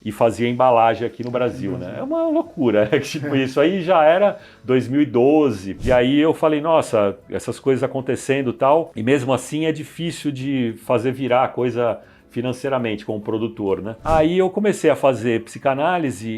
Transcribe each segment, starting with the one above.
e fazia embalagem aqui no Brasil, né? É uma loucura, né? Tipo, isso aí já era 2012, e aí eu falei, nossa, essas coisas acontecendo e tal, e mesmo assim é difícil de fazer virar a coisa financeiramente como produtor, né? Aí eu comecei a fazer psicanálise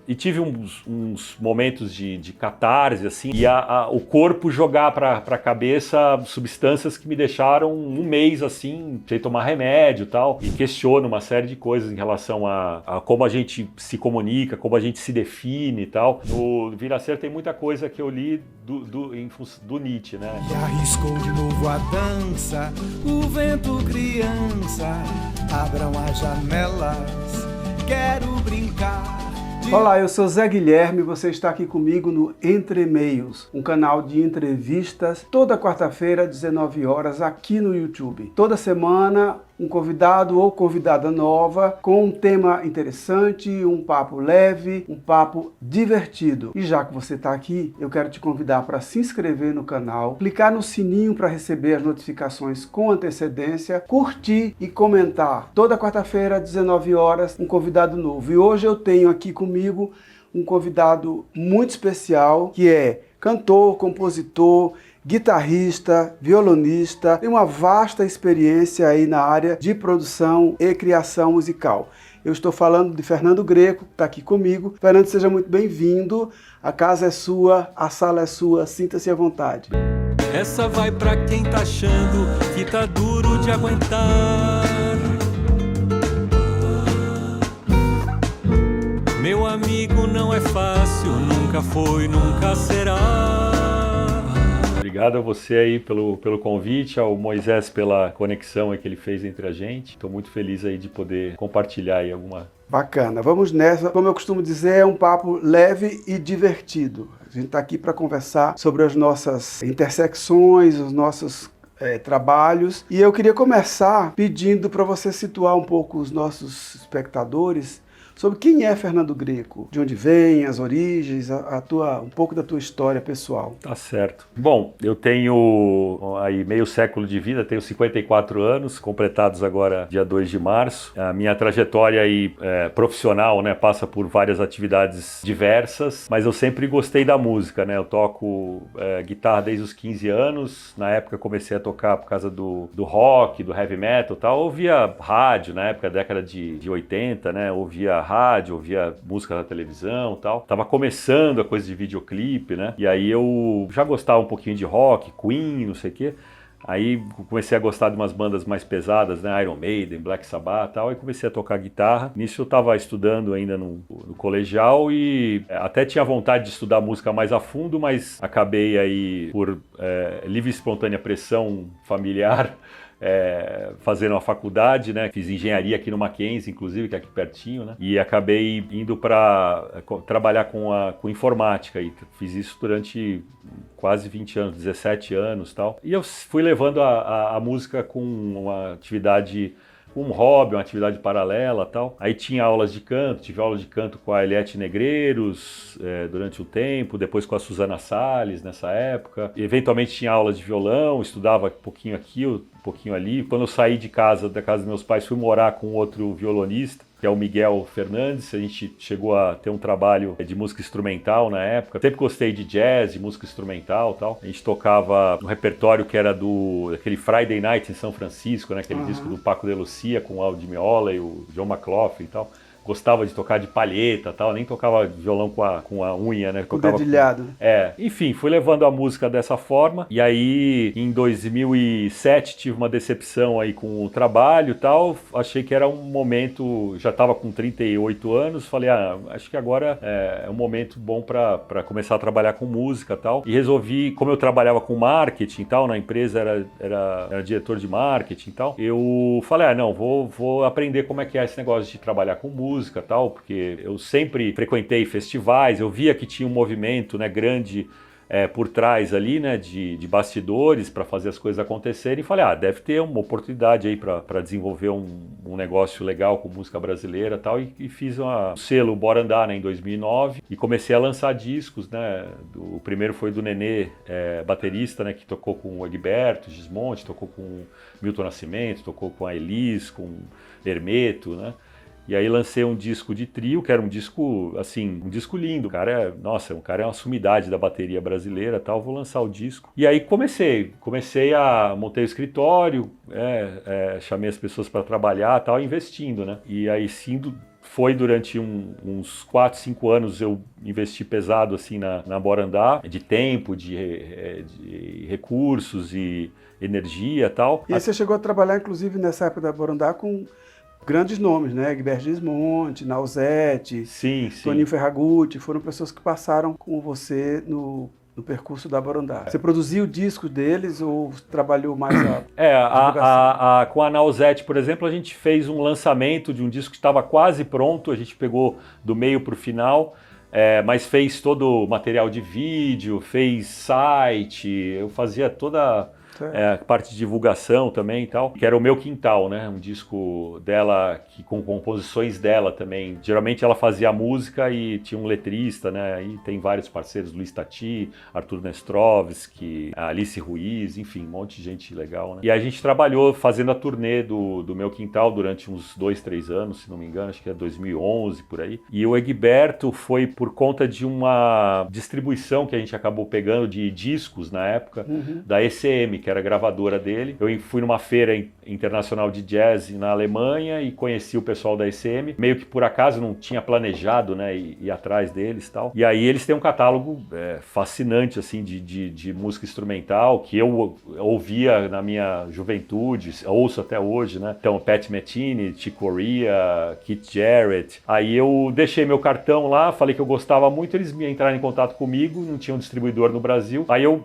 e tive uns momentos de catarse, assim, e o corpo jogar para a cabeça substâncias que me deixaram um mês, assim, sem tomar remédio e tal, e questiono uma série de coisas em relação a como a gente se comunica, como a gente se define e tal. No Viracer tem muita coisa que eu li do Nietzsche, né? E arriscou de novo a dança, o vento criança, abram as janelas, quero brincar. Olá, eu sou Zé Guilherme, você está aqui comigo no Entre Meios, um canal de entrevistas, toda quarta-feira, 19 horas, aqui no YouTube. Toda semana, um convidado ou convidada nova, com um tema interessante, um papo leve, um papo divertido. E já que você está aqui, eu quero te convidar para se inscrever no canal, clicar no sininho para receber as notificações com antecedência, curtir e comentar. Toda quarta-feira, 19 horas, um convidado novo. E hoje eu tenho aqui comigo um convidado muito especial, que é cantor, compositor, guitarrista, violonista, tem uma vasta experiência aí na área de produção e criação musical. Eu estou falando de Fernando Greco, que está aqui comigo. Fernando, seja muito bem-vindo. A casa é sua, a sala é sua, sinta-se à vontade. Essa vai pra quem tá achando que tá duro de aguentar. Meu amigo, não é fácil, nunca foi, nunca será. Obrigado a você aí pelo convite, ao Moisés pela conexão aí que ele fez entre a gente. Estou muito feliz aí de poder compartilhar aí alguma... Bacana, vamos nessa. Como eu costumo dizer, é um papo leve e divertido. A gente está aqui para conversar sobre as nossas intersecções, os nossos trabalhos. E eu queria começar pedindo para você situar um pouco os nossos espectadores sobre quem é Fernando Greco, de onde vem, as origens, um pouco da tua história pessoal. Tá certo. Bom, eu tenho aí meio século de vida, tenho 54 anos, completados agora dia 2 de março. A minha trajetória aí profissional, né, passa por várias atividades diversas, mas eu sempre gostei da música, né? Eu toco guitarra desde os 15 anos, na época comecei a tocar por causa do rock, do heavy metal e tal, ouvia rádio, na época, década de 80, né, ouvia rádio, ouvia música na televisão e tal. Tava começando a coisa de videoclipe, né? E aí eu já gostava um pouquinho de rock, Queen, não sei o quê. Aí comecei a gostar de umas bandas mais pesadas, né? Iron Maiden, Black Sabbath e tal. Aí comecei a tocar guitarra. Nisso eu tava estudando ainda no colegial e até tinha vontade de estudar música mais a fundo, mas acabei aí por livre e espontânea pressão familiar fazendo a faculdade, né? Fiz engenharia aqui no Mackenzie, inclusive, que é aqui pertinho, né? E acabei indo para trabalhar com informática e fiz isso durante quase 20 anos, 17 anos e tal. E eu fui levando a música com uma atividade, um hobby, uma atividade paralela e tal. Aí tinha aulas de canto, tive aula de canto com a Eliette Negreiros durante um tempo, depois com a Suzana Salles nessa época. E, eventualmente tinha aula de violão, estudava um pouquinho aqui, um pouquinho ali. Quando eu saí da casa dos meus pais, fui morar com outro violonista, que é o Miguel Fernandes. A gente chegou a ter um trabalho de música instrumental na época. Sempre gostei de jazz, de música instrumental e tal. A gente tocava um repertório que era daquele Friday Night em São Francisco, né? Aquele disco do Paco de Lucia com o Aldi Meola e o John McLaughlin e tal. Gostava de tocar de palheta e tal, nem tocava violão com a unha, né? O dedilhado. Enfim, fui levando a música dessa forma. E aí, em 2007, tive uma decepção aí com o trabalho e tal. Achei que era um momento, já estava com 38 anos, falei, acho que agora é um momento bom para começar a trabalhar com música e tal. E resolvi, como eu trabalhava com marketing e tal, na empresa era diretor de marketing e tal, eu falei, não, vou aprender como é que é esse negócio de trabalhar com música e tal, porque eu sempre frequentei festivais, eu via que tinha um movimento, né, grande por trás ali, né, de bastidores para fazer as coisas acontecerem, e falei, deve ter uma oportunidade aí para desenvolver um negócio legal com música brasileira e tal, e fiz um selo Bora Andar, né, em 2009, e comecei a lançar discos, né, o primeiro foi do Nenê, baterista, né, que tocou com o Egberto Gismonti, tocou com Milton Nascimento, tocou com a Elis, com Hermeto, né, E aí lancei um disco de trio, que era um disco, assim, um disco lindo. O cara é uma sumidade da bateria brasileira, tal, vou lançar o disco. E aí montei o escritório, chamei as pessoas para trabalhar, tal, investindo, né? E aí sim, foi durante uns 4, 5 anos eu investi pesado assim na Borandá, de tempo, de recursos e energia, tal. E aí você chegou a trabalhar, inclusive, nessa época da Borandá com grandes nomes, né? Egberto Gismonti, Nausete, Sim. Toninho Ferragutti, foram pessoas que passaram com você no percurso da Borandá. Você produziu o disco deles ou trabalhou mais a divulgação? Com a Nausete, por exemplo, a gente fez um lançamento de um disco que estava quase pronto, a gente pegou do meio para o final, mas fez todo o material de vídeo, fez site, eu fazia toda a parte de divulgação também e tal, que era o Meu Quintal, né? Um disco dela com composições dela também. Geralmente ela fazia a música e tinha um letrista, né? E tem vários parceiros, Luiz Tati, Arthur Nestrovski, Alice Ruiz, enfim, um monte de gente legal, né? E a gente trabalhou fazendo a turnê do Meu Quintal durante uns 2, 3 anos, se não me engano, acho que é 2011, por aí. E o Egberto foi por conta de uma distribuição que a gente acabou pegando de discos na época, da ECM, que era a gravadora dele. Eu fui numa feira internacional de jazz na Alemanha e conheci o pessoal da ECM, meio que por acaso, não tinha planejado, né, ir atrás deles e tal. E aí eles têm um catálogo fascinante, assim, de música instrumental, que eu ouvia na minha juventude, ouço até hoje, né. Então, Pat Metheny, Chick Corea, Keith Jarrett. Aí eu deixei meu cartão lá, falei que eu gostava muito, eles entraram em contato comigo, não tinha um distribuidor no Brasil. Aí eu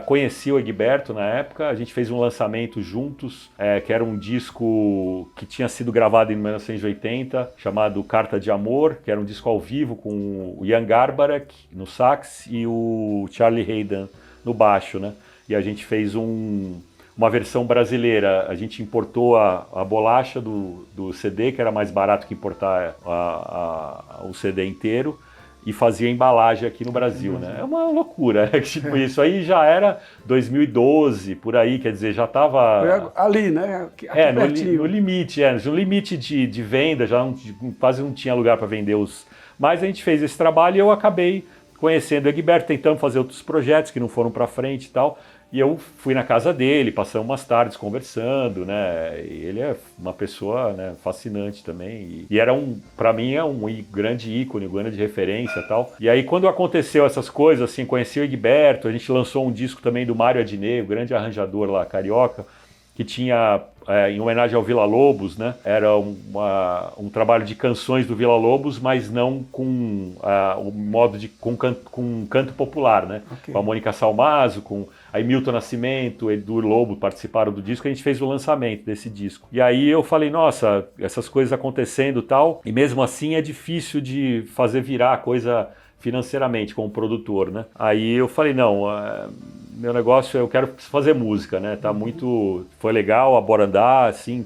conheci o Egberto na época, a gente fez um lançamento juntos, que era um disco que tinha sido gravado em 1980, chamado Carta de Amor, que era um disco ao vivo com o Jan Garbarek no sax e o Charlie Haydn no baixo, né? E a gente fez uma versão brasileira, a gente importou a bolacha do CD, que era mais barato que importar o CD inteiro, e fazia embalagem aqui no Brasil, né? É uma loucura, né? Tipo, isso aí já era 2012, por aí, quer dizer, já estava... Foi ali, né? No limite de venda, quase não tinha lugar para vender Mas a gente fez esse trabalho e eu acabei conhecendo o Egberto, tentando fazer outros projetos que não foram para frente e tal. E eu fui na casa dele, passamos umas tardes conversando, né? E ele é uma pessoa, né, fascinante também. E era para mim, um grande ícone, um grande referência e tal. E aí, quando aconteceu essas coisas, assim, conheci o Egberto, a gente lançou um disco também do Mário Adnet, o grande arranjador lá, carioca, que tinha, em homenagem ao Villa-Lobos, né? Era um trabalho de canções do Villa-Lobos, mas não com o modo com canto popular, né? Okay. Com a Mônica Salmazo, aí Milton Nascimento, Edu Lobo participaram do disco, a gente fez o lançamento desse disco. E aí eu falei, nossa, essas coisas acontecendo e tal, e mesmo assim é difícil de fazer virar a coisa financeiramente como produtor, né? Aí eu falei, não, meu negócio, eu quero fazer música, né? Foi legal a Borandá, assim,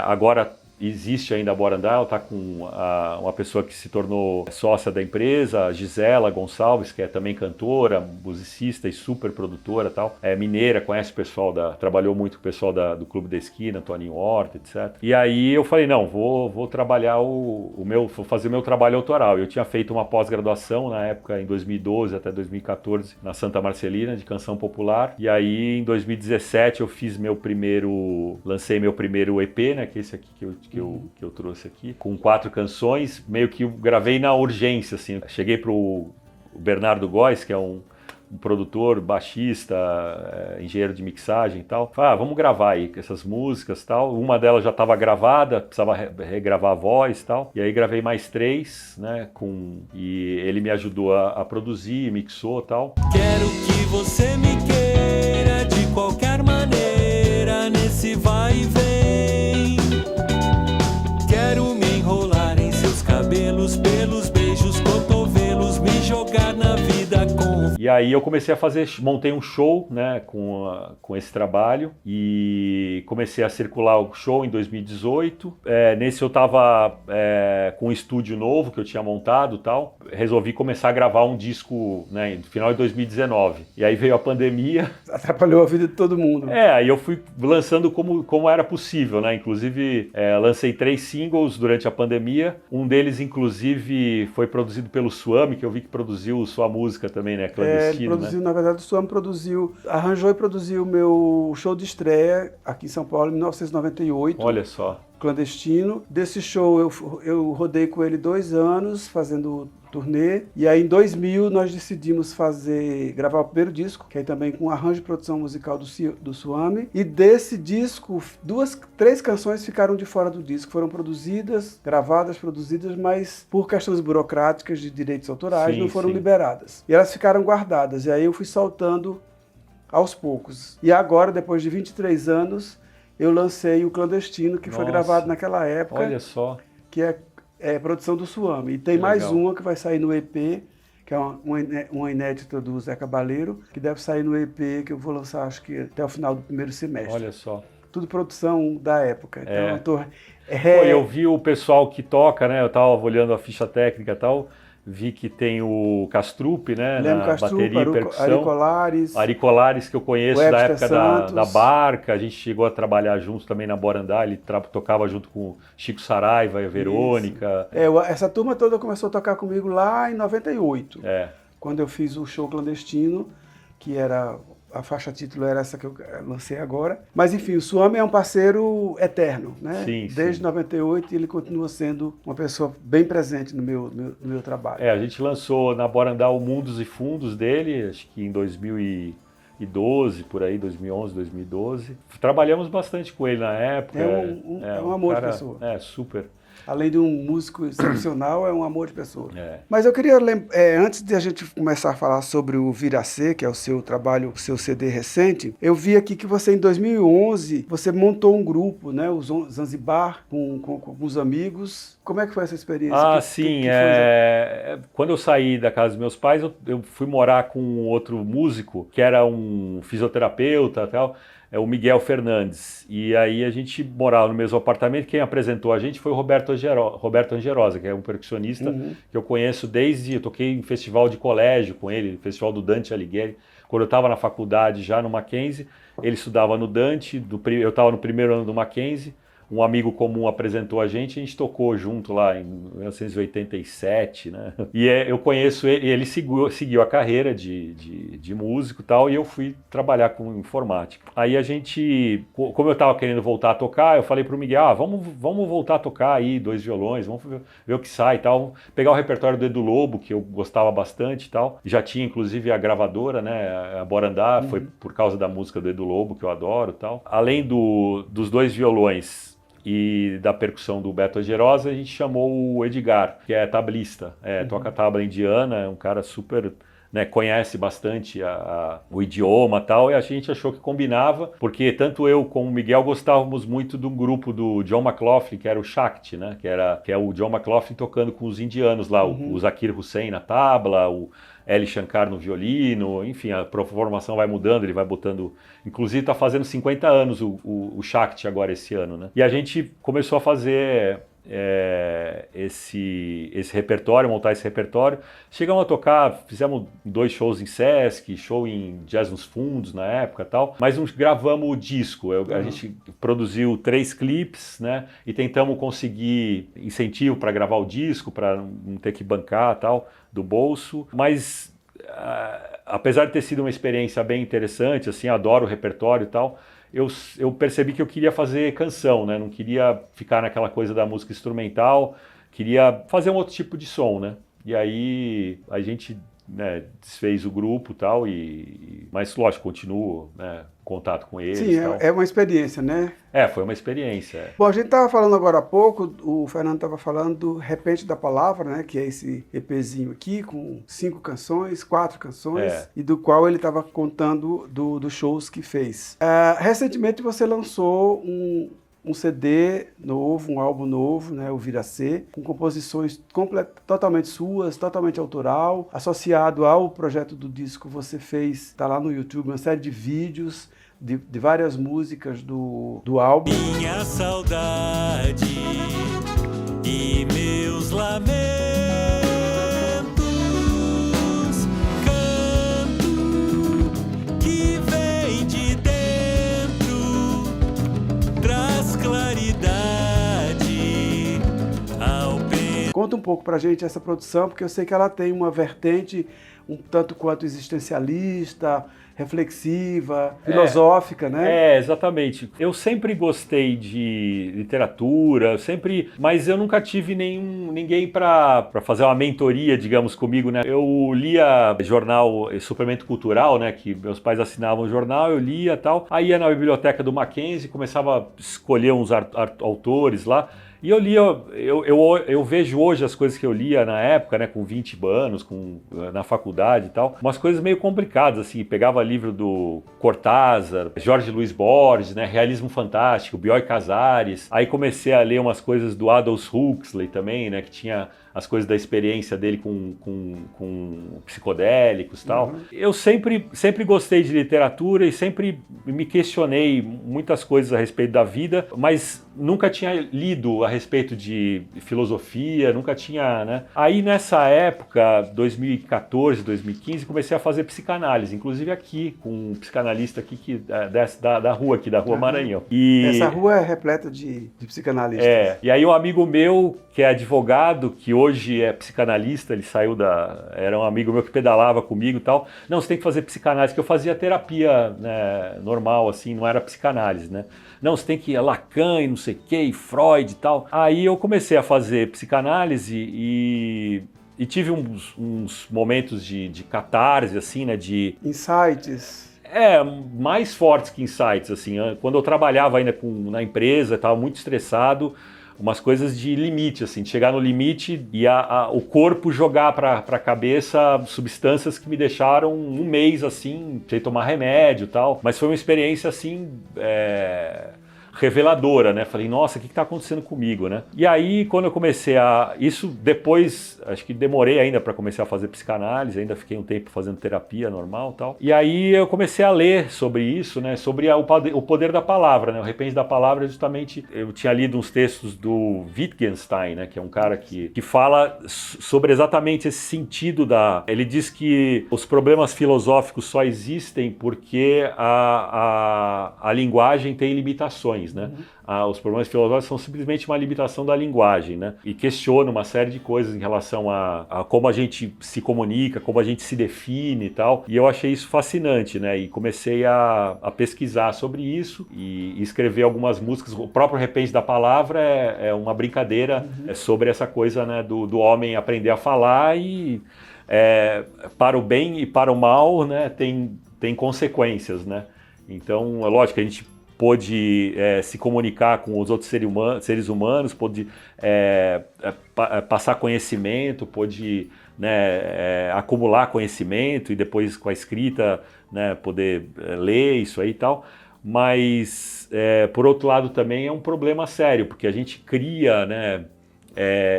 agora existe ainda a Borandá, ela está com uma pessoa que se tornou sócia da empresa, a Gisela Gonçalves, que é também cantora, musicista e super produtora e tal. É mineira, conhece o pessoal trabalhou muito com o pessoal do Clube da Esquina, Toninho Horta, etc. E aí eu falei, não, vou trabalhar vou fazer o meu trabalho autoral. Eu tinha feito uma pós-graduação na época, em 2012 até 2014, na Santa Marcelina, de canção popular. E aí em 2017 eu lancei meu primeiro EP, né, que é esse aqui que eu trouxe aqui, com 4 canções, meio que eu gravei na urgência, assim. Cheguei pro Bernardo Góes, que é um produtor, baixista, engenheiro de mixagem e tal. Falei, vamos gravar aí essas músicas e tal. Uma delas já estava gravada, precisava regravar a voz e tal. E aí gravei mais 3, né, e ele me ajudou a produzir, mixou e tal. Quero que você me queira de qualquer maneira, nesse vai e vem. Quero me enrolar em seus cabelos, pelos beijos, cotovelos, me jogar na vida com... E aí eu comecei montei um show, né, com esse trabalho e comecei a circular o show em 2018. Nesse eu estava com um estúdio novo que eu tinha montado e tal. Resolvi começar a gravar um disco, né, no final de 2019. E aí veio a pandemia. Atrapalhou a vida de todo mundo. Aí eu fui lançando como era possível, né? Inclusive, lancei 3 singles durante a pandemia. Um deles, inclusive, foi produzido pelo Swami, que eu vi que produziu sua música também, né? Clandestino, ele produziu, né? na verdade, o Swami arranjou e produziu o meu show de estreia aqui em São Paulo em 1998. Olha só. Clandestino. Desse show eu rodei com ele 2 anos fazendo turnê, e aí em 2000 nós decidimos gravar o primeiro disco, que aí também com arranjo e produção musical do Swami, e desse disco 3 canções ficaram de fora do disco, foram gravadas, produzidas, mas por questões burocráticas de direitos autorais não foram liberadas, e elas ficaram guardadas, e aí eu fui soltando aos poucos, e agora depois de 23 anos eu lancei o Clandestino, que foi gravado naquela época. Olha só. Que é produção do Swami. E tem mais uma que vai sair no EP, que é uma inédita do Zé Cabaleiro, que deve sair no EP, que eu vou lançar acho que até o final do primeiro semestre. Olha só. Tudo produção da época. Então eu vi o pessoal que toca, né? Eu estava olhando a ficha técnica e tal. Vi que tem o Castrupe, né? Lembro na bateria e percussão. Ari Colares, que eu conheço da época da Barca. A gente chegou a trabalhar junto também na Borandá. Ele tocava junto com Chico Saraiva e a Verônica. Essa turma toda começou a tocar comigo lá em 98. Quando eu fiz o show Clandestino, que era... A faixa título era essa que eu lancei agora. Mas, enfim, o Swami é um parceiro eterno, né? Sim, Desde 98 ele continua sendo uma pessoa bem presente no meu trabalho. A gente lançou na Borandá o Mundos e Fundos dele, acho que em 2012, por aí, 2011, 2012. Trabalhamos bastante com ele na época. É um amor de pessoa. Super. Além de um músico excepcional, é um amor de pessoa. Mas eu queria antes de a gente começar a falar sobre o Viracê, que é o seu trabalho, o seu CD recente, eu vi aqui que você, em 2011, você montou um grupo, né, o Zanzibar, com os amigos. Como é que foi essa experiência? Sim. Quando eu saí da casa dos meus pais, eu fui morar com outro músico, que era um fisioterapeuta e tal, o Miguel Fernandes. E aí a gente morava no mesmo apartamento. Quem apresentou a gente foi o Roberto Angerosa, que é um percussionista que eu conheço eu toquei em festival de colégio com ele, festival do Dante Alighieri. Quando eu estava na faculdade já no Mackenzie, ele estudava no Dante, eu estava no primeiro ano do Mackenzie. Um amigo comum apresentou a gente tocou junto lá em 1987, né? E eu conheço ele seguiu a carreira de músico e tal, e eu fui trabalhar com informática. Aí a gente, como eu estava querendo voltar a tocar, eu falei pro Miguel, vamos voltar a tocar aí, 2 violões, vamos ver o que sai e tal. Pegar o repertório do Edu Lobo, que eu gostava bastante e tal. Já tinha inclusive a gravadora, né? A Borandá, foi por causa da música do Edu Lobo, que eu adoro e tal. Além dos 2 violões e da percussão do Beto Angerosa, a gente chamou o Edgar, que é tablista, toca tabla indiana, é um cara super, né, conhece bastante o idioma e tal, e a gente achou que combinava, porque tanto eu como o Miguel gostávamos muito de um grupo do John McLaughlin, que era o Shakti, né, que é o John McLaughlin tocando com os indianos lá, o Zakir Hussain na tabla, o Eli Shankar no violino, enfim, a formação vai mudando, ele vai botando... Inclusive está fazendo 50 anos o Shakti agora esse ano, né? E a gente começou a fazer esse repertório, montar esse repertório. Chegamos a tocar, fizemos 2 shows em Sesc, show em Jazz nos Fundos na época e tal, mas não gravamos o disco. A gente produziu 3 clipes, né? E tentamos conseguir incentivo para gravar o disco, para não ter que bancar e tal, do bolso, mas apesar de ter sido uma experiência bem interessante, assim, adoro o repertório e tal, eu percebi que eu queria fazer canção, né? Não queria ficar naquela coisa da música instrumental, queria fazer um outro tipo de som, né? E aí a gente, né, desfez o grupo e tal, mas lógico, continuo, né, em contato com eles. Sim, é uma experiência, né? Foi uma experiência. Bom, a gente estava falando agora há pouco, o Fernando estava falando do Repente da Palavra, né, que é esse EPzinho aqui, com 5 canções, 4 canções, e do qual ele estava contando dos shows que fez. Recentemente você lançou um CD novo, um álbum novo, né, o Viracê, com composições totalmente suas, totalmente autoral. Associado ao projeto do disco, você fez, está lá no YouTube, uma série de vídeos de várias músicas do álbum. Minha saudade e meus Conta um pouco pra gente essa produção, porque eu sei que ela tem uma vertente um tanto quanto existencialista, reflexiva, filosófica, né? Exatamente. Eu sempre gostei de literatura, mas eu nunca tive ninguém para fazer uma mentoria, digamos, comigo, né? Eu lia jornal, suplemento cultural, né? Que meus pais assinavam o jornal, eu lia e tal. Aí ia na biblioteca do Mackenzie, começava a escolher uns autores lá. E eu lia, eu vejo hoje as coisas que eu lia na época, né, com 20 anos, na faculdade e tal, umas coisas meio complicadas, assim, pegava livro do Cortázar, Jorge Luiz Borges, né, Realismo Fantástico, Bioy Casares, aí comecei a ler umas coisas do Aldous Huxley também, né, que tinha as coisas da experiência dele com psicodélicos e tal. Uhum. Eu sempre gostei de literatura e sempre me questionei muitas coisas a respeito da vida, mas nunca tinha lido a respeito de filosofia, nunca tinha, né? Aí nessa época, 2014, 2015, comecei a fazer psicanálise, inclusive aqui, com um psicanalista aqui da rua aqui, da Rua Maranhão. E essa rua é repleta de psicanalistas. E aí um amigo meu, que é advogado, que hoje é psicanalista, ele saiu era um amigo meu que pedalava comigo e tal. Não, você tem que fazer psicanálise, que eu fazia terapia, né, normal, assim, não era psicanálise, né? Não, você tem que ir a Lacan e não sei o que, e Freud e tal. Aí eu comecei a fazer psicanálise e tive uns momentos de catarse, assim, né, de... Insights. Mais fortes que insights, assim. Quando eu trabalhava ainda na empresa, estava muito estressado, umas coisas de limite, assim, de chegar no limite e o corpo jogar para a cabeça substâncias que me deixaram um mês, assim, sem tomar remédio e tal. Mas foi uma experiência, assim, reveladora, né? Falei, nossa, o que está acontecendo comigo, né? E aí, quando eu comecei isso depois, acho que demorei ainda para começar a fazer psicanálise, ainda fiquei um tempo fazendo terapia normal e tal. E aí eu comecei a ler sobre isso, né? Sobre o poder da palavra, né? O Repente da Palavra, justamente, eu tinha lido uns textos do Wittgenstein, né? Que é um cara que fala sobre exatamente esse sentido Ele diz que os problemas filosóficos só existem porque a linguagem tem limitações. Né? Os problemas filosóficos são simplesmente uma limitação da linguagem, né? E questiona uma série de coisas em relação a como a gente se comunica, como a gente se define e tal. E eu achei isso fascinante, né? E comecei a pesquisar sobre isso e escrever algumas músicas. O próprio Repente da Palavra é uma brincadeira sobre essa coisa, né, do homem aprender a falar e para o bem e para o mal, né, tem consequências, né? Então, é lógico que a gente pôde se comunicar com os outros seres humanos, pôde passar conhecimento, pôde, né, acumular conhecimento e depois com a escrita, né, poder ler isso aí e tal. Mas, por outro lado, também é um problema sério, porque a gente cria, né,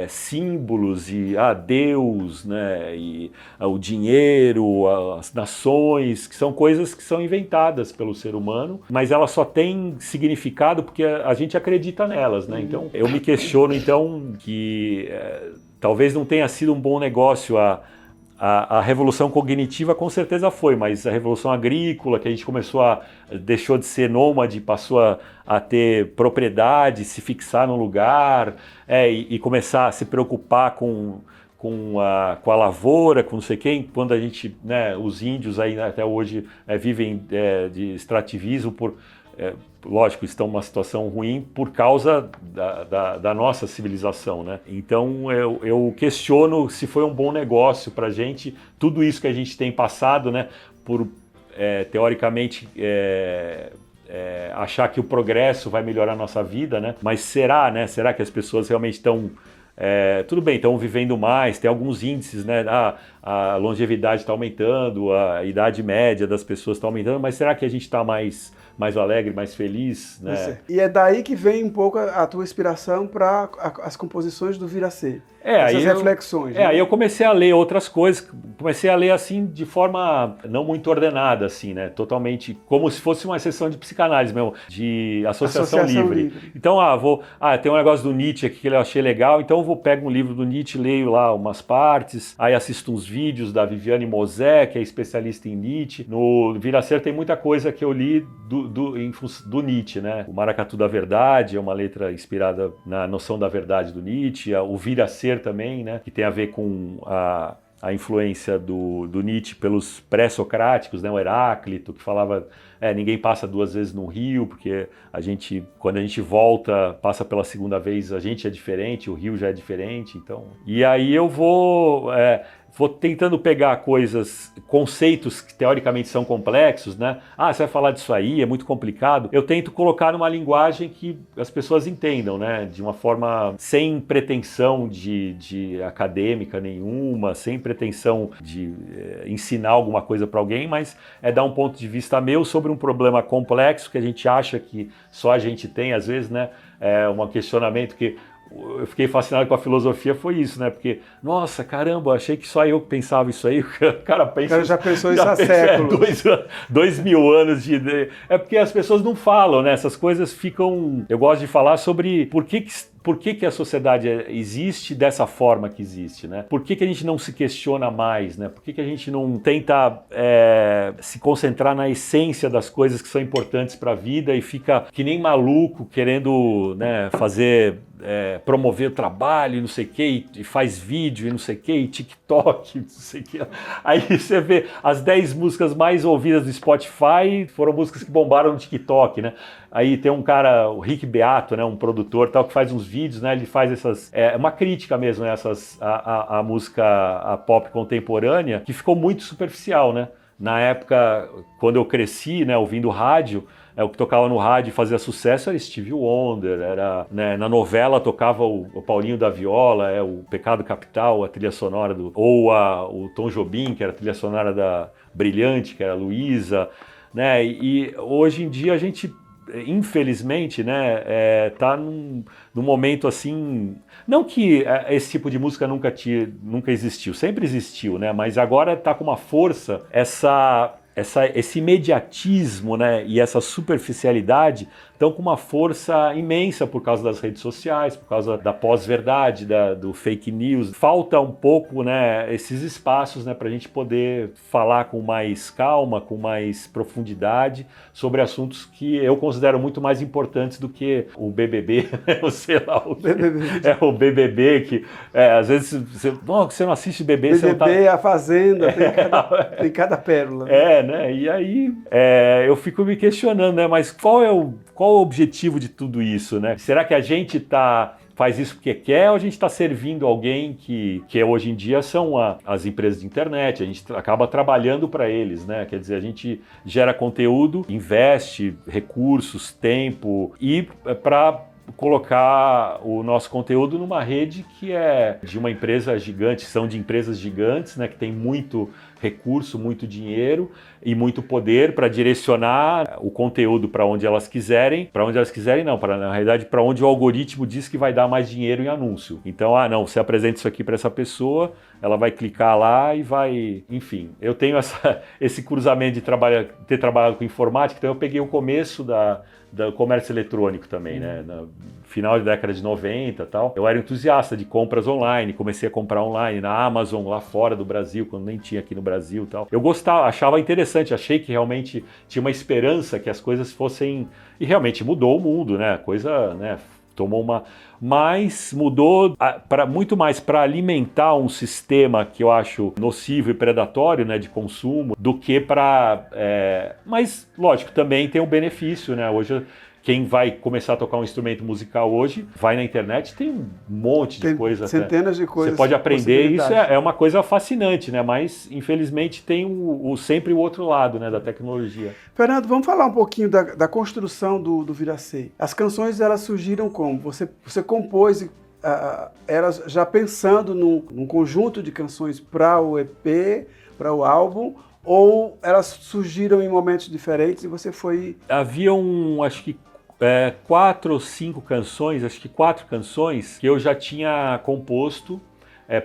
símbolos e Deus, né, e o dinheiro, as nações, que são coisas que são inventadas pelo ser humano, mas elas só têm significado porque a gente acredita nelas, né? Então eu me questiono então que talvez não tenha sido um bom negócio a revolução cognitiva, com certeza foi, mas a revolução agrícola, que a gente deixou de ser nômade, passou a ter propriedade, se fixar num lugar, e começar a se preocupar com a lavoura, com não sei quem, quando a gente, né, os índios aí, né, até hoje vivem de extrativismo lógico, estão numa situação ruim por causa da nossa civilização, né? Então eu questiono se foi um bom negócio para a gente, tudo isso que a gente tem passado, né? Por teoricamente achar que o progresso vai melhorar a nossa vida, né? Mas será, né? Será que as pessoas realmente estão... tudo bem, estão vivendo mais, tem alguns índices, né? A longevidade está aumentando, a idade média das pessoas está aumentando, mas será que a gente está mais alegre, mais feliz, né? E é daí que vem um pouco a tua inspiração para as composições do Vir a Ser. Essas reflexões. Aí eu comecei a ler outras coisas, comecei a ler assim de forma não muito ordenada, assim, né? Totalmente, como se fosse uma sessão de psicanálise mesmo, de associação livre. Então, tem um negócio do Nietzsche aqui que eu achei legal, então eu pego um livro do Nietzsche, leio lá umas partes, aí assisto uns vídeos da Viviane Mosé, que é especialista em Nietzsche. No Vir a Ser tem muita coisa que eu li do Nietzsche, né? O Maracatu da Verdade é uma letra inspirada na noção da verdade do Nietzsche, o Vir a Ser também, né? Que tem a ver com a influência do Nietzsche pelos pré-socráticos, né? O Heráclito, que falava ninguém passa 2 vezes no rio, porque quando a gente volta, passa pela segunda vez, a gente é diferente, o rio já é diferente, então... E aí eu vou tentando pegar conceitos que teoricamente são complexos, né? Você vai falar disso aí, é muito complicado. Eu tento colocar numa linguagem que as pessoas entendam, né? De uma forma sem pretensão de acadêmica nenhuma, sem pretensão de ensinar alguma coisa para alguém, mas dar um ponto de vista meu sobre um problema complexo que a gente acha que só a gente tem, às vezes, né? Um questionamento que eu fiquei fascinado com a filosofia, foi isso, né? Porque, nossa, caramba, achei que só eu pensava isso aí. O cara pensa... O cara já pensou isso há séculos. 2000 anos de... É porque as pessoas não falam, né? Essas coisas ficam... Eu gosto de falar sobre por que a sociedade existe dessa forma que existe, né? Por que a gente não se questiona mais, né? Por que a gente não tenta se concentrar na essência das coisas que são importantes para a vida e fica que nem maluco querendo, né, promover o trabalho e não sei o que, e faz vídeo e não sei o que, e TikTok, não sei o que. Aí você vê as 10 músicas mais ouvidas do Spotify foram músicas que bombaram no TikTok, né? Aí tem um cara, o Rick Beato, né, um produtor tal, que faz uns vídeos, né? Ele faz essas... uma crítica mesmo, né, a música pop contemporânea, que ficou muito superficial, né? Na época, quando eu cresci, né, ouvindo rádio, o que tocava no rádio e fazia sucesso era Stevie Wonder, né, na novela tocava o Paulinho da Viola, o Pecado Capital, a trilha sonora o Tom Jobim, que era a trilha sonora da Brilhante, que era a Luísa, né, e hoje em dia a gente, infelizmente, né, tá num momento assim, não que esse tipo de música nunca existiu, sempre existiu, né, mas agora tá com uma força esse imediatismo, né, e essa superficialidade estão com uma força imensa por causa das redes sociais, por causa da pós-verdade, do fake news. Falta um pouco, né, esses espaços, né, para a gente poder falar com mais calma, com mais profundidade sobre assuntos que eu considero muito mais importantes do que o BBB, né, ou sei lá, o BBB que às vezes você não assiste BBB, você não tá... A Fazenda, tem cada pérola. Né? E aí eu fico me questionando, né? Mas qual é o objetivo de tudo isso, né? Será que a gente faz isso porque quer ou a gente está servindo alguém que hoje em dia são as empresas de internet, a gente acaba trabalhando para eles, né? Quer dizer, a gente gera conteúdo, investe recursos, tempo e para colocar o nosso conteúdo numa rede que é de uma empresa gigante, são de empresas gigantes, né, que tem muito recurso, muito dinheiro e muito poder para direcionar o conteúdo para onde elas quiserem, não, na realidade para onde o algoritmo diz que vai dar mais dinheiro em anúncio. Então, não, você apresenta isso aqui para essa pessoa, ela vai clicar lá e vai... Enfim, eu tenho esse cruzamento de ter trabalhado com informática, então eu peguei o começo do comércio eletrônico também, né? No final da década de 90 e tal. Eu era entusiasta de compras online, comecei a comprar online na Amazon, lá fora do Brasil, quando nem tinha aqui no Brasil e tal. Eu gostava, achava interessante, achei que realmente tinha uma esperança que as coisas fossem... E realmente mudou o mundo, né? A coisa, né, mas mudou muito mais para alimentar um sistema que eu acho nocivo e predatório, né, de consumo, do que para... Mas, lógico, também tem um benefício, né? Hoje, quem vai começar a tocar um instrumento musical hoje, vai na internet, tem um monte de coisa. Centenas de coisas. Você pode aprender, isso é uma coisa fascinante, né? Mas, infelizmente, tem sempre o outro lado, né, da tecnologia. Fernando, vamos falar um pouquinho da construção do Viracê. As canções, elas surgiram como? Você compôs elas já pensando num conjunto de canções para o EP, para o álbum, ou elas surgiram em momentos diferentes e você foi... Haviam, acho que 4 ou 5 canções, acho que 4 canções que eu já tinha composto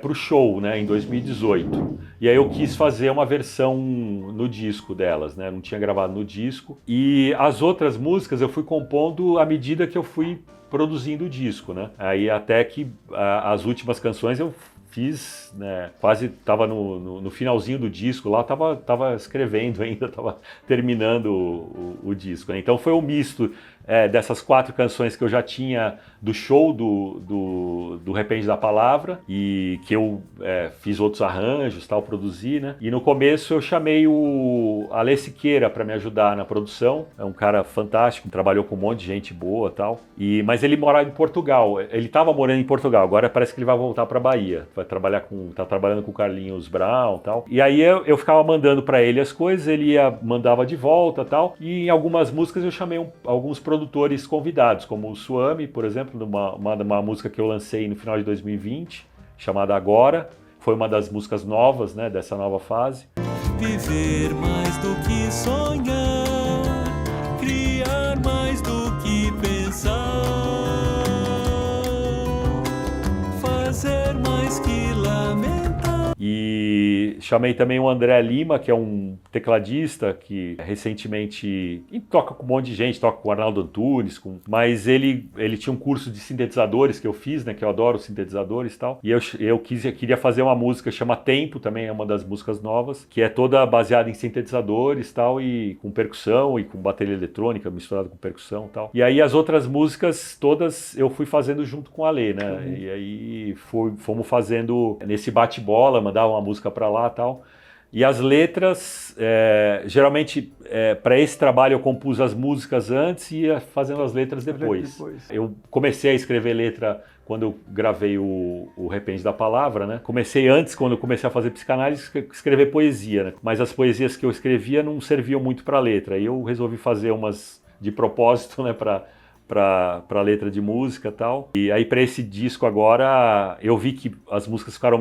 para o show, né, em 2018. E aí eu quis fazer uma versão no disco delas, né, não tinha gravado no disco. E as outras músicas eu fui compondo à medida que eu fui produzindo o disco, né. Aí até que as últimas canções eu fiz, né, quase estava no finalzinho do disco lá, tava escrevendo ainda, tava terminando o disco, né? Então foi um misto dessas 4 canções que eu já tinha do show do Repente da Palavra, e que eu fiz outros arranjos, tal, produzi, né? E no começo eu chamei o Alê Siqueira para me ajudar na produção. É um cara fantástico, trabalhou com um monte de gente boa, tal. Mas ele mora em Portugal. Ele estava morando em Portugal, agora parece que ele vai voltar para Bahia. Tá trabalhando com o Carlinhos Brown, tal. E aí eu ficava mandando para ele as coisas, ele mandava de volta, tal. E em algumas músicas eu chamei alguns produtores convidados, como o Suami, por exemplo, uma música que eu lancei no final de 2020, chamada Agora. Foi uma das músicas novas, né, dessa nova fase. Viver mais do que sonhar, criar mais do que pensar, fazer mais que lamentar. E chamei também o André Lima, que é um tecladista que recentemente toca com um monte de gente, toca com o Arnaldo Antunes, mas ele tinha um curso de sintetizadores que eu fiz, né, que eu adoro sintetizadores e tal, e eu queria fazer uma música que chama Tempo, também é uma das músicas novas, que é toda baseada em sintetizadores tal, e com percussão e com bateria eletrônica misturada com percussão e tal. E aí as outras músicas todas eu fui fazendo junto com a Alê, né, e aí fomos fazendo nesse bate-bola, mandava uma música para lá e tal. E as letras, geralmente, para esse trabalho eu compus as músicas antes e ia fazendo as letras depois. Eu comecei a escrever letra quando eu gravei o Repente da Palavra, né? Comecei antes, quando eu comecei a fazer psicanálise, escrever poesia, né? Mas as poesias que eu escrevia não serviam muito para letra. Aí eu resolvi fazer umas de propósito, né, para letra de música e tal. E aí para esse disco agora eu vi que as músicas ficavam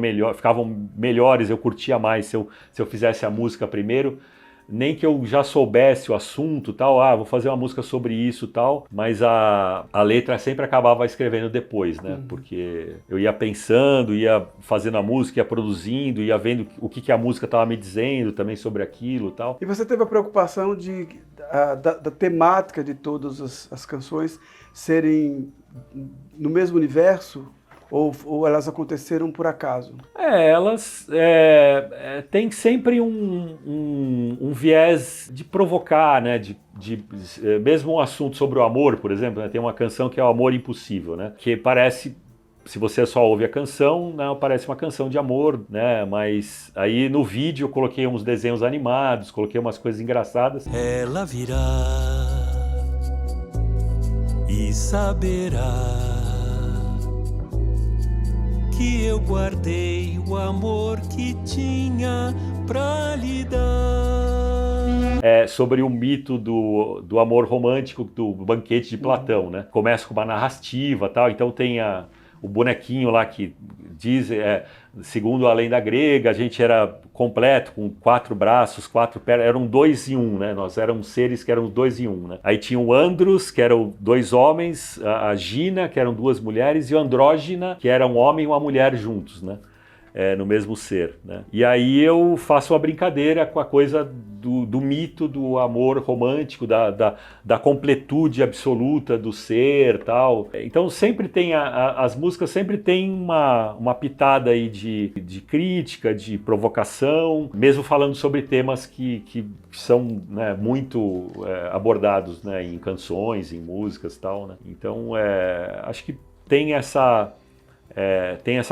melhores, eu curtia mais se eu fizesse a música primeiro, nem que eu já soubesse o assunto tal, vou fazer uma música sobre isso tal, mas a letra sempre acabava escrevendo depois, né? Porque eu ia pensando, ia fazendo a música, ia produzindo, ia vendo o que a música estava me dizendo também sobre aquilo tal. E você teve a preocupação da temática de todas as canções serem no mesmo universo? Ou elas aconteceram por acaso? Elas têm sempre um viés de provocar, né? Mesmo um assunto sobre o amor, por exemplo, né? Tem uma canção que é o Amor Impossível, né? Que parece, se você só ouve a canção, não parece uma canção de amor, né? Mas aí no vídeo eu coloquei uns desenhos animados, coloquei umas coisas engraçadas. Ela virá e saberá que eu guardei o amor que tinha pra lhe dar. Sobre o mito do amor romântico, do banquete de Platão, né? Começa com uma narrativa, tal, então tem o bonequinho lá que diz, segundo a lenda grega, a gente era completo, com 4 braços, 4 pernas, eram 2 em 1, né? Nós éramos seres que eram 2 em 1, né? Aí tinha o Andros, que eram 2 homens, a Gina, que eram 2 mulheres, e o Andrógina, que era um homem e uma mulher juntos, né? No mesmo ser, né? E aí eu faço uma brincadeira com a coisa do mito do amor romântico, da completude absoluta do ser, tal. Então sempre tem, as músicas sempre tem uma pitada aí de crítica, de provocação, mesmo falando sobre temas que são, né, muito abordados, né, em canções, em músicas, tal, né? Então acho que tem essa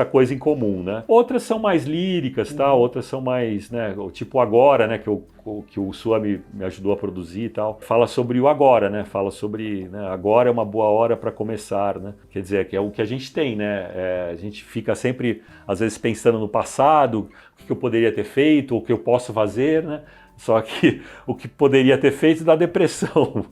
coisa em comum, né? Outras são mais líricas, tal, outras são mais, né, tipo Agora, né, que o Suami me ajudou a produzir e tal. Fala sobre o agora, né? Fala sobre, né, agora é uma boa hora para começar, né? Quer dizer, que é o que a gente tem, né? A gente fica sempre, às vezes, pensando no passado, o que eu poderia ter feito, o que eu posso fazer, né? Só que o que poderia ter feito dá depressão.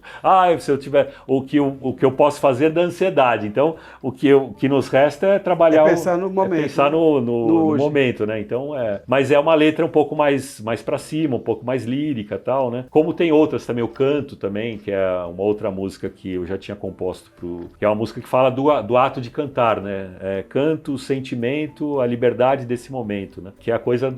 Se eu tiver o que eu posso fazer dá ansiedade. Então, o que nos resta é trabalhar, pensar no momento, pensar no momento, né? Então, mas é uma letra um pouco mais para cima, um pouco mais lírica, tal, né? Como tem outras também, o Canto também, que é uma outra música que eu já tinha composto que é uma música que fala do ato de cantar, né? Canto, o sentimento, a liberdade desse momento, né? Que é a coisa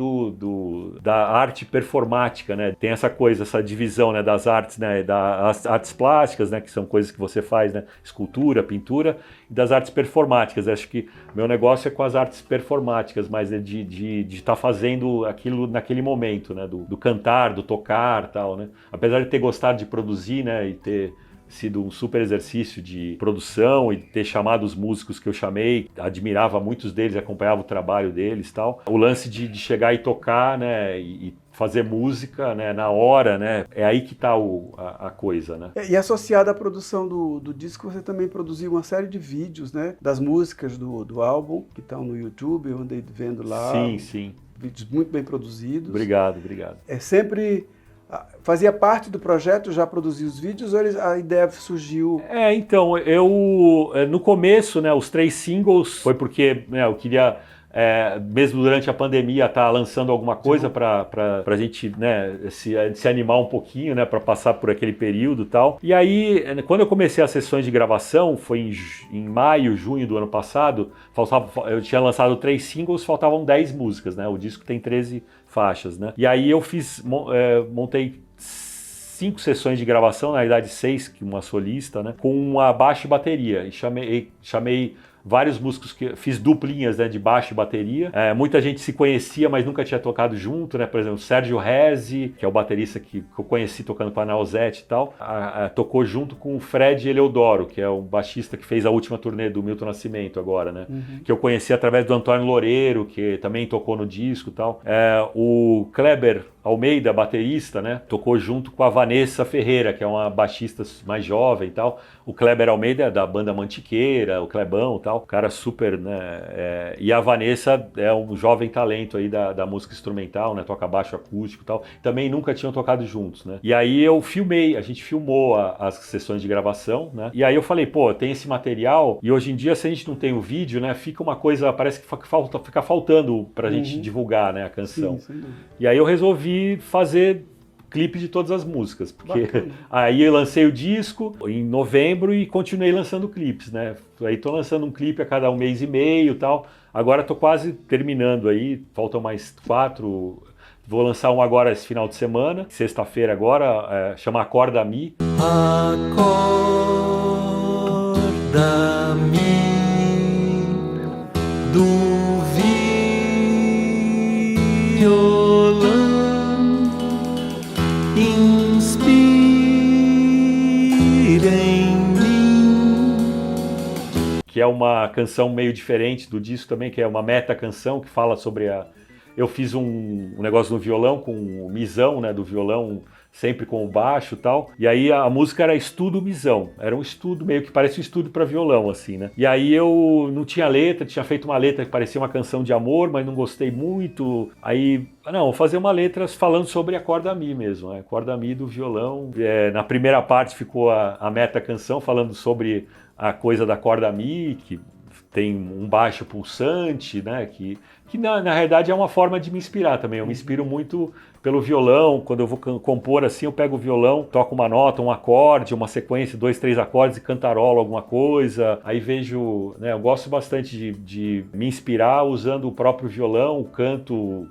da arte performática, plástica, né? Tem essa coisa, essa divisão, né, das artes, né, das artes plásticas, né, que são coisas que você faz, né, escultura, pintura, e das artes performáticas. Acho que meu negócio é com as artes performáticas, mas é de estar fazendo aquilo naquele momento, né, do cantar, do tocar, tal, né? Apesar de ter gostado de produzir, né, e ter sido um super exercício de produção e ter chamado os músicos que eu chamei, admirava muitos deles, acompanhava o trabalho deles, tal. O lance de chegar e tocar, né, e fazer música, né, na hora, né, é aí que está a coisa, né. E associado à produção do disco, você também produziu uma série de vídeos, né, das músicas do álbum, que estão no YouTube, eu andei vendo lá. Sim, sim. Vídeos muito bem produzidos. Obrigado, obrigado. É sempre... Fazia parte do projeto já produzir os vídeos ou a ideia surgiu? Então, eu no começo, né, os 3 singles foi porque, né, eu queria, mesmo durante a pandemia, estar lançando alguma coisa para a gente, né, se animar um pouquinho, né, para passar por aquele período e tal. E aí, quando eu comecei as sessões de gravação, foi em maio, junho do ano passado, eu tinha lançado 3 singles, faltavam 10 músicas, né, o disco tem 13 faixas, né? E aí eu montei 5 sessões de gravação, na verdade 6, que uma solista, né? Com a baixo e bateria. E chamei vários músicos que fiz duplinhas, né, de baixo e bateria. Muita gente se conhecia, mas nunca tinha tocado junto, né? Por exemplo, o Sérgio Rezzi, que é o baterista que eu conheci tocando com a Nausete e tal, tocou junto com o Fred Eleodoro, que é o baixista que fez a última turnê do Milton Nascimento agora, né? Uhum. Que eu conheci através do Antônio Loureiro, que também tocou no disco e tal. O Kleber Almeida, baterista, né, tocou junto com a Vanessa Ferreira, que é uma baixista mais jovem e tal. O Kleber Almeida é da banda Mantiqueira, o Clebão e tal, cara super, né, e a Vanessa é um jovem talento aí da música instrumental, né, toca baixo acústico e tal. Também nunca tinham tocado juntos, né. E aí a gente filmou as sessões de gravação, né, e aí eu falei, pô, tem esse material, e hoje em dia, se a gente não tem o vídeo, né, fica uma coisa, parece que fica faltando pra gente divulgar, né, a canção. Sim, e aí eu resolvi fazer clipe de todas as músicas, porque aí eu lancei o disco em novembro e continuei lançando clipes, né? Aí tô lançando um clipe a cada 1 mês e meio e tal. Agora tô quase terminando aí, faltam mais 4. Vou lançar um agora esse final de semana, sexta-feira agora, chama Acorda-me. Acorda-me do violão, inspira em mim. Que é uma canção meio diferente do disco também, que é uma meta-canção que fala sobre Eu fiz um negócio no violão com o misão, né, do violão, sempre com o baixo e tal. E aí a música era estudo misão. Era um estudo, meio que parece um estudo para violão, assim, né? E aí eu não tinha letra, tinha feito uma letra que parecia uma canção de amor, mas não gostei muito. Aí, não, vou fazer uma letra falando sobre Acorda-me mesmo, né? Acorda-me do violão. Na primeira parte ficou a meta-canção falando sobre a coisa da Acorda-me, que tem um baixo pulsante, né? Que na realidade é uma forma de me inspirar também. Eu me inspiro muito pelo violão. Quando eu vou compor assim, eu pego o violão, toco uma nota, um acorde, uma sequência, 2, 3 acordes e cantarolo alguma coisa. Aí vejo, né, eu gosto bastante de me inspirar usando o próprio violão, o canto,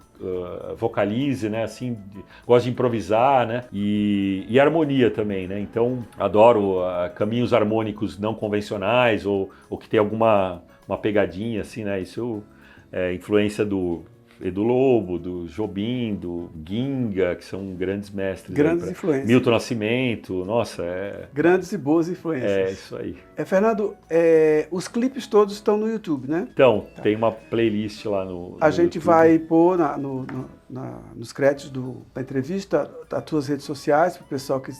vocalize, né, assim, gosto de improvisar, né, e harmonia também, né, então adoro caminhos harmônicos não convencionais ou que tem uma pegadinha, assim, né, isso influência do Edu Lobo, do Jobim, do Ginga, que são grandes mestres. Grandes influências. Milton Nascimento, nossa, grandes e boas influências. É isso aí. Fernando, os clipes todos estão no YouTube, né? Então, tem uma playlist lá no A gente YouTube. vai pôr nos créditos da entrevista as tuas redes sociais, para o pessoal que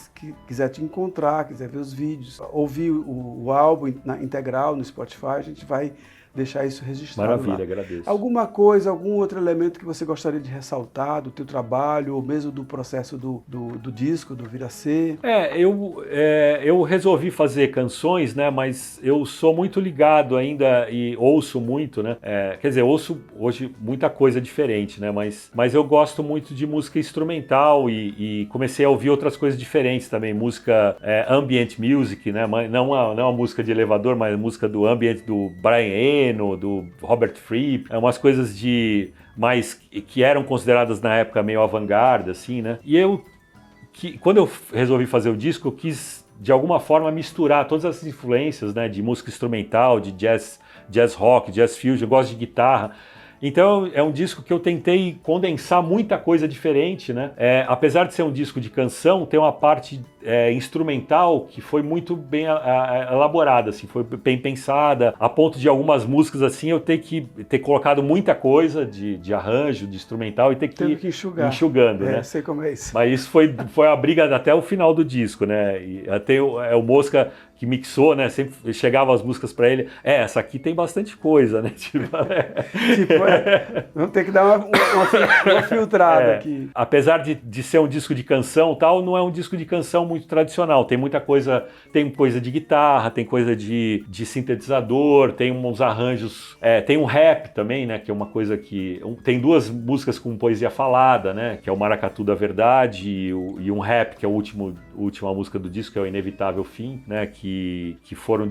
quiser te encontrar, quiser ver os vídeos, ouvir o álbum integral no Spotify, a gente vai deixar isso registrado. Maravilha, lá. agradeço. Alguma coisa, algum outro elemento que você gostaria de ressaltar do teu trabalho, ou mesmo do processo do disco, do Vir a Ser? Eu resolvi fazer canções, né, mas eu sou muito ligado ainda e ouço muito, né, quer dizer, ouço hoje muita coisa diferente, né, mas eu gosto muito de música instrumental e comecei a ouvir outras coisas diferentes também, música ambient music, né, não a música de elevador, mas a música do ambient do Brian Eno, Eno, do Robert Fripp, umas coisas mais que eram consideradas na época meio avant-garde, assim, né? E quando eu resolvi fazer o disco, eu quis de alguma forma misturar todas essas influências, né, de música instrumental, de jazz rock, jazz fusion, eu gosto de guitarra. Então é um disco que eu tentei condensar muita coisa diferente, né? Apesar de ser um disco de canção, tem uma parte instrumental que foi muito bem elaborada, assim, foi bem pensada, a ponto de algumas músicas assim eu ter colocado muita coisa de arranjo, de instrumental e ter que enxugar. Enxugando, né? Sei como é isso. Mas isso foi a briga até o final do disco, né? E até o Mosca que mixou, né? Sempre chegava as músicas para ele. Essa aqui tem bastante coisa, né? Vamos ter que dar uma filtrada aqui. Apesar de ser um disco de canção, tal, não é um disco de canção muito tradicional. Tem muita coisa, tem coisa de guitarra, tem coisa de sintetizador, tem uns arranjos, tem um rap também, né? Que é uma coisa que tem duas músicas com poesia falada, né? Que é o Maracatu da Verdade e um rap que é a última música do disco, que é o Inevitável Fim, né? Que foram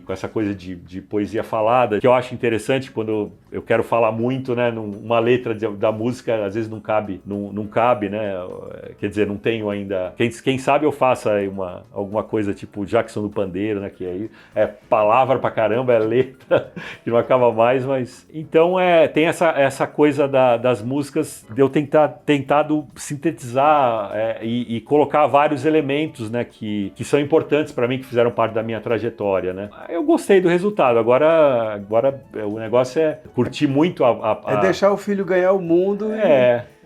com essa coisa de poesia falada, que eu acho interessante quando eu quero falar muito, né? Uma letra da música às vezes não cabe, né? Quer dizer, não tenho ainda. Quem sabe eu faça aí alguma coisa tipo Jackson do Pandeiro, né? Que aí é palavra pra caramba, é letra que não acaba mais, mas então tem essa coisa das músicas de eu tentado sintetizar e colocar vários elementos, né? Que são importantes para mim, que fizeram parte da minha trajetória, né? Eu gostei do resultado. Agora o negócio é curtir muito É deixar o filho ganhar o mundo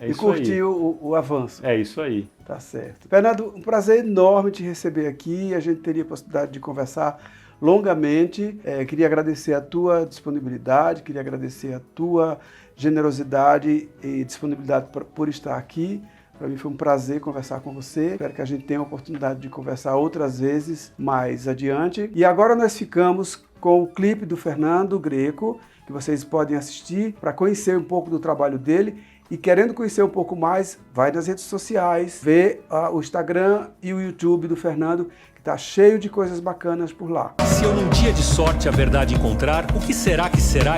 e curtir o avanço. É isso aí. Tá certo. Fernando, um prazer enorme te receber aqui. A gente teria a possibilidade de conversar longamente. Queria agradecer a tua disponibilidade, queria agradecer a tua generosidade e disponibilidade por estar aqui. Para mim foi um prazer conversar com você. Espero que a gente tenha a oportunidade de conversar outras vezes mais adiante. E agora nós ficamos com o clipe do Fernando Greco, que vocês podem assistir para conhecer um pouco do trabalho dele. E querendo conhecer um pouco mais, vai nas redes sociais, vê o Instagram e o YouTube do Fernando, que está cheio de coisas bacanas por lá. Se eu num dia de sorte a verdade encontrar, o que será,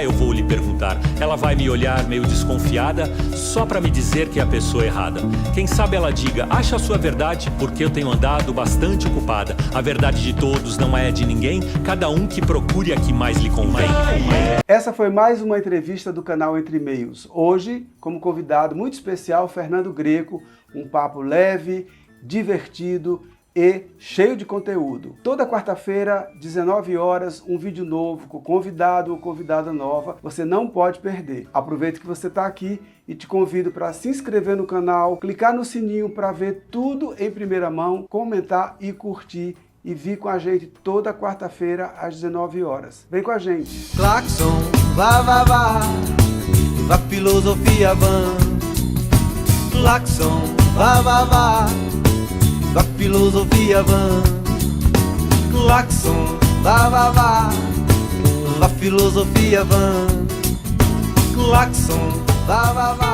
eu vou lhe perguntar. Ela vai me olhar meio desconfiada, só pra me dizer que é a pessoa errada. Quem sabe ela diga, acha a sua verdade, porque eu tenho andado bastante ocupada. A verdade de todos não é de ninguém, cada um que procure a que mais lhe convém. Essa foi mais uma entrevista do canal Entre Meios. Hoje, como convidado muito especial, Fernando Greco, um papo leve, divertido e cheio de conteúdo. Toda quarta-feira, 19 horas, um vídeo novo com convidado ou convidada nova. Você não pode perder. Aproveite que você está aqui e te convido para se inscrever no canal, clicar no sininho para ver tudo em primeira mão, comentar e curtir. E vir com a gente toda quarta-feira às 19 horas. Vem com a gente. Claxon, vá, vá, vá, vá filosofia van. Claxon, vá, vá, vá, vá filosofia van. Claxon, vá, vá, vá, vá filosofia van. Claxon, vá, vá, vá.